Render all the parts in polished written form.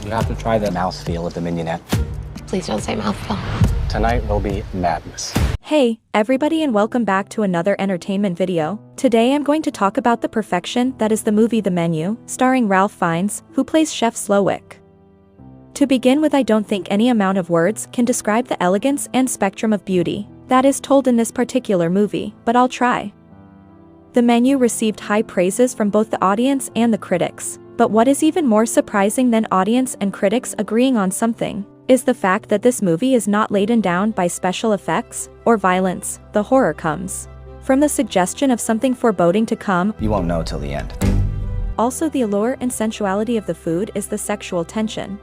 You have to try the mouthfeel of the mignonette. Please don't say mouthful. Tonight will be madness. Hey, everybody, and welcome back to another entertainment video. Today I'm going to talk about the perfection that is the movie The Menu, starring Ralph Fiennes, who plays Chef Slowik. To begin with, I don't think any amount of words can describe the elegance and spectrum of beauty that is told in this particular movie, but I'll try. The Menu received high praises from both the audience and the critics, but what is even more surprising than audience and critics agreeing on something is the fact that this movie is not laden down by special effects or violence. The horror comes from the suggestion of something foreboding to come. You won't know till the end. Also, the allure and sensuality of the food is the sexual tension.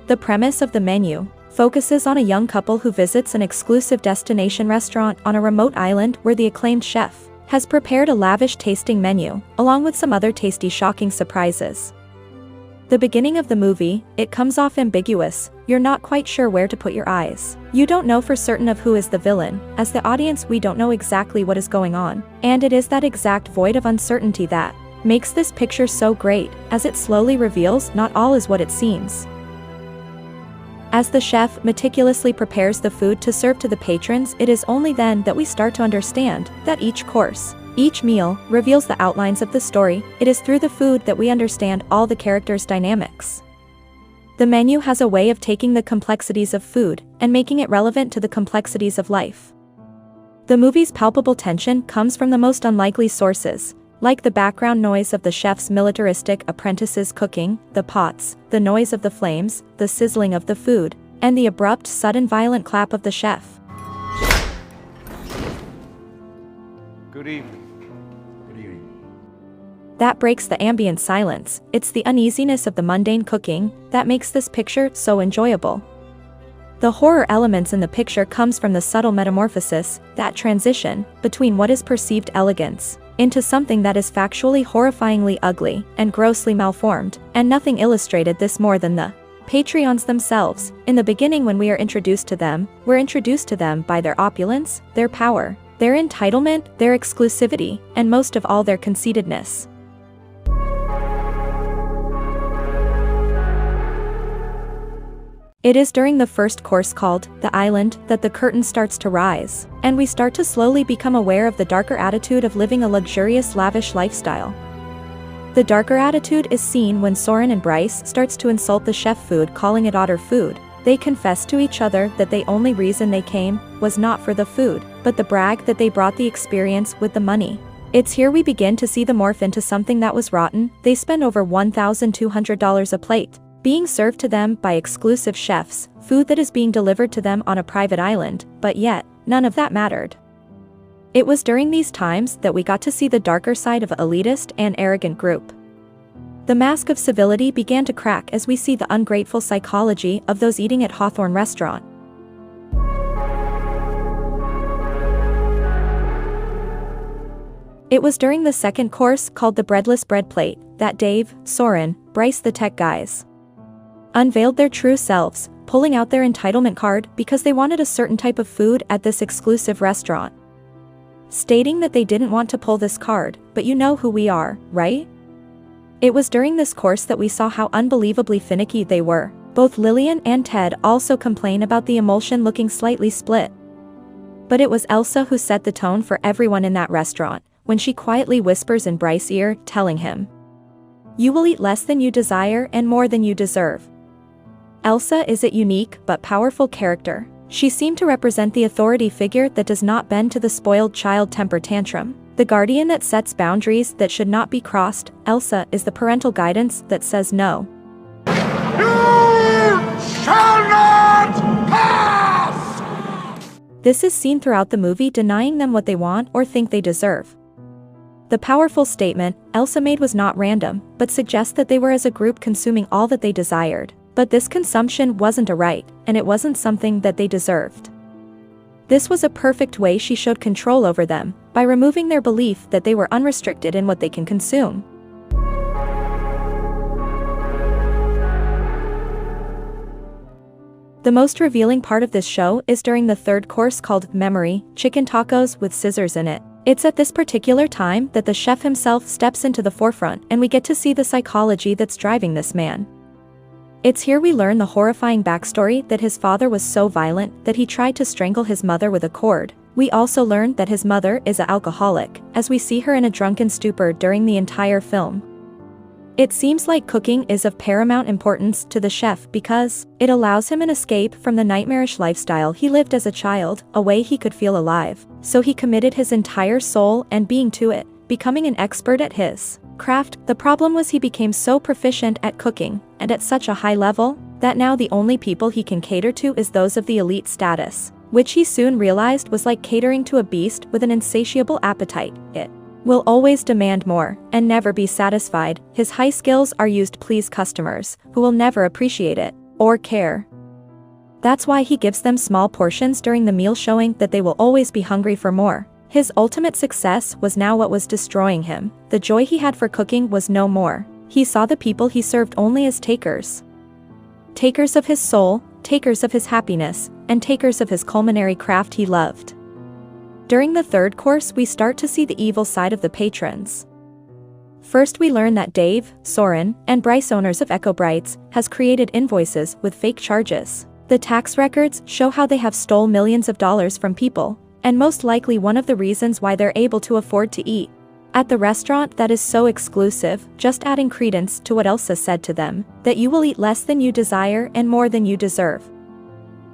The premise of The Menu focuses on a young couple who visits an exclusive destination restaurant on a remote island where the acclaimed chef has prepared a lavish tasting menu, along with some other tasty, shocking surprises. The beginning of the movie, it comes off ambiguous. You're not quite sure where to put your eyes. You don't know for certain of who is the villain. As the audience, we don't know exactly what is going on. And it is that exact void of uncertainty that makes this picture so great, as it slowly reveals not all is what it seems. As the chef meticulously prepares the food to serve to the patrons, it is only then that we start to understand that each course, each meal, reveals the outlines of the story. It is through the food that we understand all the characters' dynamics. The Menu has a way of taking the complexities of food and making it relevant to the complexities of life. The movie's palpable tension comes from the most unlikely sources, like the background noise of the chef's militaristic apprentices cooking, the pots, the noise of the flames, the sizzling of the food, and the abrupt, sudden, violent clap of the chef. Good evening. Good evening. That breaks the ambient silence. It's the uneasiness of the mundane cooking that makes this picture so enjoyable. The horror elements in the picture comes from the subtle metamorphosis, that transition between what is perceived elegance into something that is factually horrifyingly ugly and grossly malformed, and nothing illustrated this more than the Patreons themselves. In the beginning, when we are introduced to them, we're introduced to them by their opulence, their power, their entitlement, their exclusivity, and most of all their conceitedness. It is during the first course, called The Island, that the curtain starts to rise, and we start to slowly become aware of the darker attitude of living a luxurious, lavish lifestyle. The darker attitude is seen when Soren and Bryce starts to insult the chef food, calling it otter food. They confess to each other that the only reason they came was not for the food, but the brag that they brought the experience with the money. It's here we begin to see the morph into something that was rotten. They spend over $1,200 a plate, being served to them by exclusive chefs, food that is being delivered to them on a private island, but yet, none of that mattered. It was during these times that we got to see the darker side of an elitist and arrogant group. The mask of civility began to crack as we see the ungrateful psychology of those eating at Hawthorne restaurant. It was during the second course, called the breadless bread plate, that Dave, Soren, Bryce, the tech guys, unveiled their true selves, pulling out their entitlement card because they wanted a certain type of food at this exclusive restaurant, stating that they didn't want to pull this card, but you know who we are, right? It was during this course that we saw how unbelievably finicky they were. Both Lillian and Ted also complain about the emulsion looking slightly split. But it was Elsa who set the tone for everyone in that restaurant, when she quietly whispers in Bryce's ear, telling him, "You will eat less than you desire and more than you deserve." Elsa is a unique but powerful character. She seemed to represent the authority figure that does not bend to the spoiled child temper tantrum, the guardian that sets boundaries that should not be crossed. Elsa is the parental guidance that says no. You shall not pass! This is seen throughout the movie, denying them what they want or think they deserve. The powerful statement Elsa made was not random, but suggests that they were as a group consuming all that they desired. But this consumption wasn't a right, and it wasn't something that they deserved. This was a perfect way she showed control over them, by removing their belief that they were unrestricted in what they can consume. The most revealing part of this show is during the third course, called Memory, chicken tacos with scissors in it. It's at this particular time that the chef himself steps into the forefront, and we get to see the psychology that's driving this man. It's here we learn the horrifying backstory that his father was so violent that he tried to strangle his mother with a cord. We also learn that his mother is an alcoholic, as we see her in a drunken stupor during the entire film. It seems like cooking is of paramount importance to the chef because it allows him an escape from the nightmarish lifestyle he lived as a child, a way he could feel alive. So he committed his entire soul and being to it, becoming an expert at his craft. The problem was he became so proficient at cooking, and at such a high level, that now the only people he can cater to is those of the elite status, which he soon realized was like catering to a beast with an insatiable appetite. It will always demand more, and never be satisfied. His high skills are used to please customers, who will never appreciate it, or care. That's why he gives them small portions during the meal, showing that they will always be hungry for more. His ultimate success was now what was destroying him. The joy he had for cooking was no more. He saw the people he served only as takers. Takers of his soul, takers of his happiness, and takers of his culinary craft he loved. During the third course, we start to see the evil side of the patrons. First, we learn that Dave, Soren, and Bryce, owners of Echo Brights, has created invoices with fake charges. The tax records show how they have stole millions of dollars from people, and most likely one of the reasons why they're able to afford to eat at the restaurant that is so exclusive, just adding credence to what Elsa said to them, that you will eat less than you desire and more than you deserve.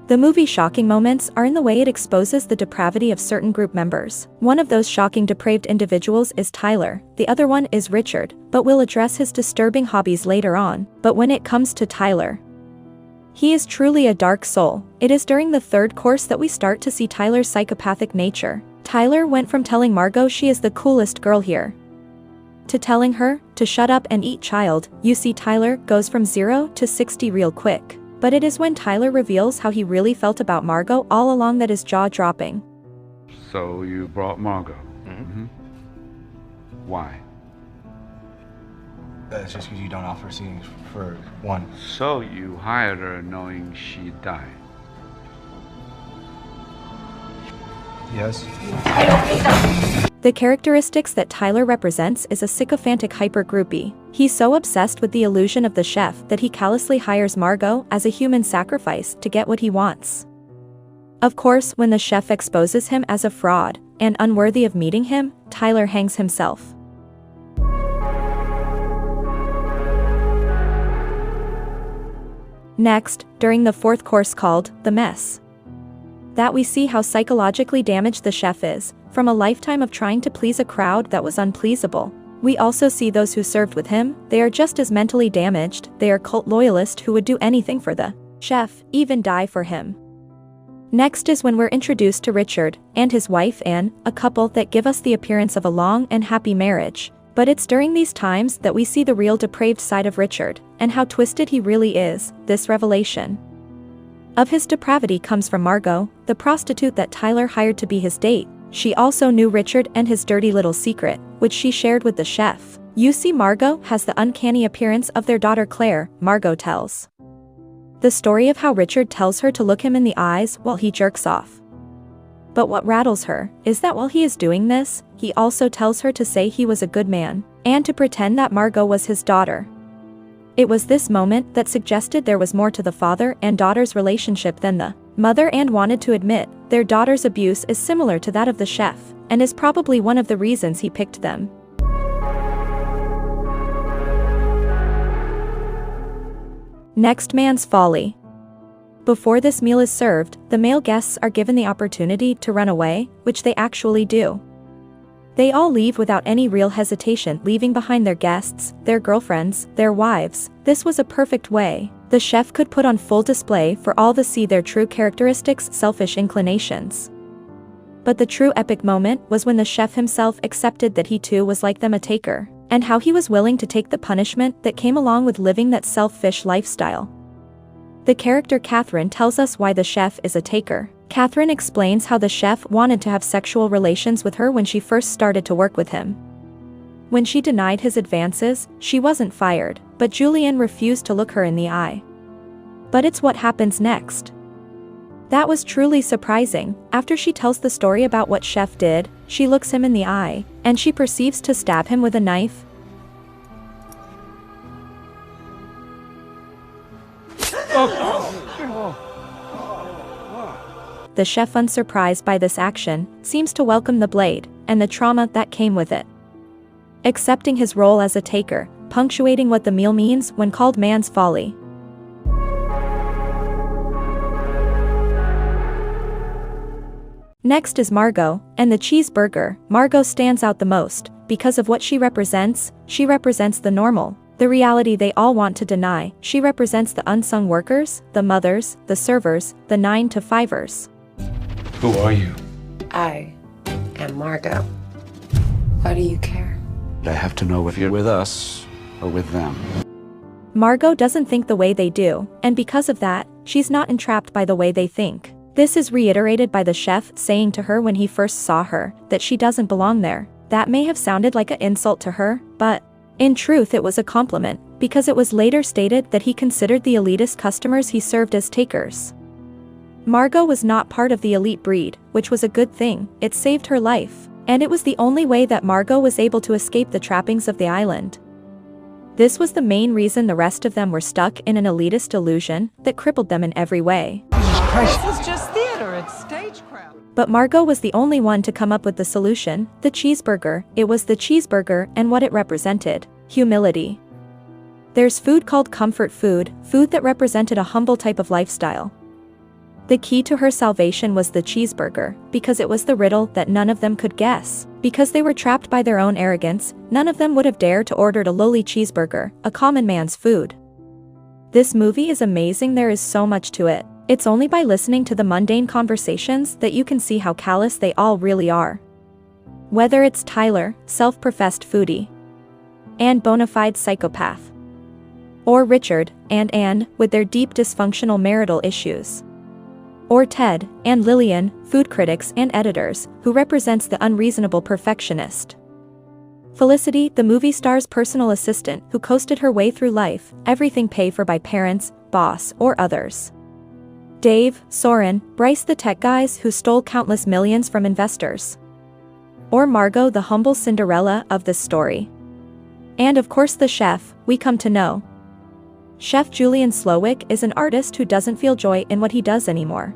The movie's shocking moments are in the way it exposes the depravity of certain group members. One of those shocking depraved individuals is Tyler, the other one is Richard, but we'll address his disturbing hobbies later on. But when it comes to Tyler, he is truly a dark soul. It is during the third course that we start to see Tyler's psychopathic nature. Tyler went from telling Margot she is the coolest girl here to telling her to shut up and eat, child. You see, Tyler goes from 0 to 60 real quick. But it is when Tyler reveals how he really felt about Margot all along that is jaw-dropping. So you brought Margot? Mm-hmm. Why? It's just because you don't offer seating for one. So you hired her knowing she'd die? Yes. The characteristics that Tyler represents is a sycophantic hyper-groupie. He's so obsessed with the illusion of the chef that he callously hires Margot as a human sacrifice to get what he wants. Of course, when the chef exposes him as a fraud and unworthy of meeting him, Tyler hangs himself. Next, during the fourth course called The Mess, that we see how psychologically damaged the chef is, from a lifetime of trying to please a crowd that was unpleasable. We also see those who served with him. They are just as mentally damaged. They are cult loyalists who would do anything for the chef, even die for him. Next is when we're introduced to Richard and his wife Anne, a couple that give us the appearance of a long and happy marriage. But it's during these times that we see the real depraved side of Richard, and how twisted he really is. This revelation of his depravity comes from Margot, the prostitute that Tyler hired to be his date. She also knew Richard and his dirty little secret, which she shared with the chef. You see, Margot has the uncanny appearance of their daughter Claire. Margot tells the story of how Richard tells her to look him in the eyes while he jerks off. But what rattles her is that while he is doing this, he also tells her to say he was a good man, and to pretend that Margot was his daughter. It was this moment that suggested there was more to the father and daughter's relationship than the mother and wanted to admit. Their daughter's abuse is similar to that of the chef, and is probably one of the reasons he picked them. Next, man's folly. Before this meal is served, the male guests are given the opportunity to run away, which they actually do. They all leave without any real hesitation, leaving behind their guests, their girlfriends, their wives. This was a perfect way the chef could put on full display for all to see their true characteristics, selfish inclinations. But the true epic moment was when the chef himself accepted that he too was like them, a taker, and how he was willing to take the punishment that came along with living that selfish lifestyle. The character Catherine tells us why the chef is a taker. Catherine explains how the chef wanted to have sexual relations with her when she first started to work with him. When she denied his advances, she wasn't fired, but Julian refused to look her in the eye. But it's what happens next that was truly surprising. After she tells the story about what chef did, she looks him in the eye, and she proceeds to stab him with a knife. The chef, unsurprised by this action, seems to welcome the blade, and the trauma that came with it. Accepting his role as a taker, punctuating what the meal means when called man's folly. Next is Margot, and the cheeseburger. Margot stands out the most, because of what she represents. She represents the normal, the reality they all want to deny. She represents the unsung workers, the mothers, the servers, the 9-to-5ers. Who are you? I am Margot. Why do you care? I have to know if you're with us or with them. Margot doesn't think the way they do, and because of that, she's not entrapped by the way they think. This is reiterated by the chef saying to her when he first saw her, that she doesn't belong there. That may have sounded like an insult to her, but in truth it was a compliment, because it was later stated that he considered the elitist customers he served as takers. Margot was not part of the elite breed, which was a good thing. It saved her life, and it was the only way that Margot was able to escape the trappings of the island. This was the main reason the rest of them were stuck in an elitist illusion that crippled them in every way. This is just theater, it's stagecraft. But Margot was the only one to come up with the solution, the cheeseburger. It was the cheeseburger and what it represented: humility. There's food called comfort food, food that represented a humble type of lifestyle. The key to her salvation was the cheeseburger, because it was the riddle that none of them could guess. Because they were trapped by their own arrogance, none of them would have dared to order a lowly cheeseburger, a common man's food. This movie is amazing. There is so much to it. It's only by listening to the mundane conversations that you can see how callous they all really are. Whether it's Tyler, self-professed foodie, and bona fide psychopath, or Richard and Anne with their deep dysfunctional marital issues, or Ted and Lillian, food critics and editors, who represents the unreasonable perfectionist. Felicity, the movie star's personal assistant who coasted her way through life, everything paid for by parents, boss, or others. Dave, Soren, Bryce, the tech guys who stole countless millions from investors. Or Margot, the humble Cinderella of this story. And of course the chef, we come to know. Chef Julian Slowik is an artist who doesn't feel joy in what he does anymore.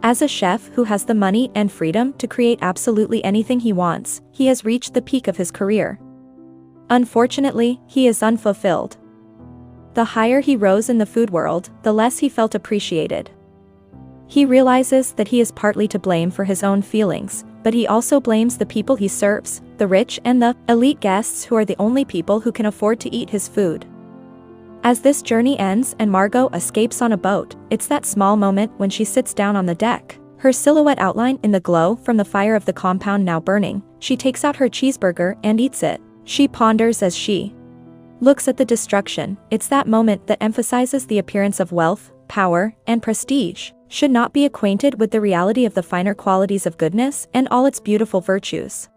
As a chef who has the money and freedom to create absolutely anything he wants, he has reached the peak of his career. Unfortunately, he is unfulfilled. The higher he rose in the food world, the less he felt appreciated. He realizes that he is partly to blame for his own feelings, but he also blames the people he serves, the rich and the elite guests who are the only people who can afford to eat his food. As this journey ends and Margot escapes on a boat, it's that small moment when she sits down on the deck, her silhouette outlined in the glow from the fire of the compound now burning. She takes out her cheeseburger and eats it. She ponders as she looks at the destruction. It's that moment that emphasizes the appearance of wealth, power, and prestige, should not be acquainted with the reality of the finer qualities of goodness and all its beautiful virtues.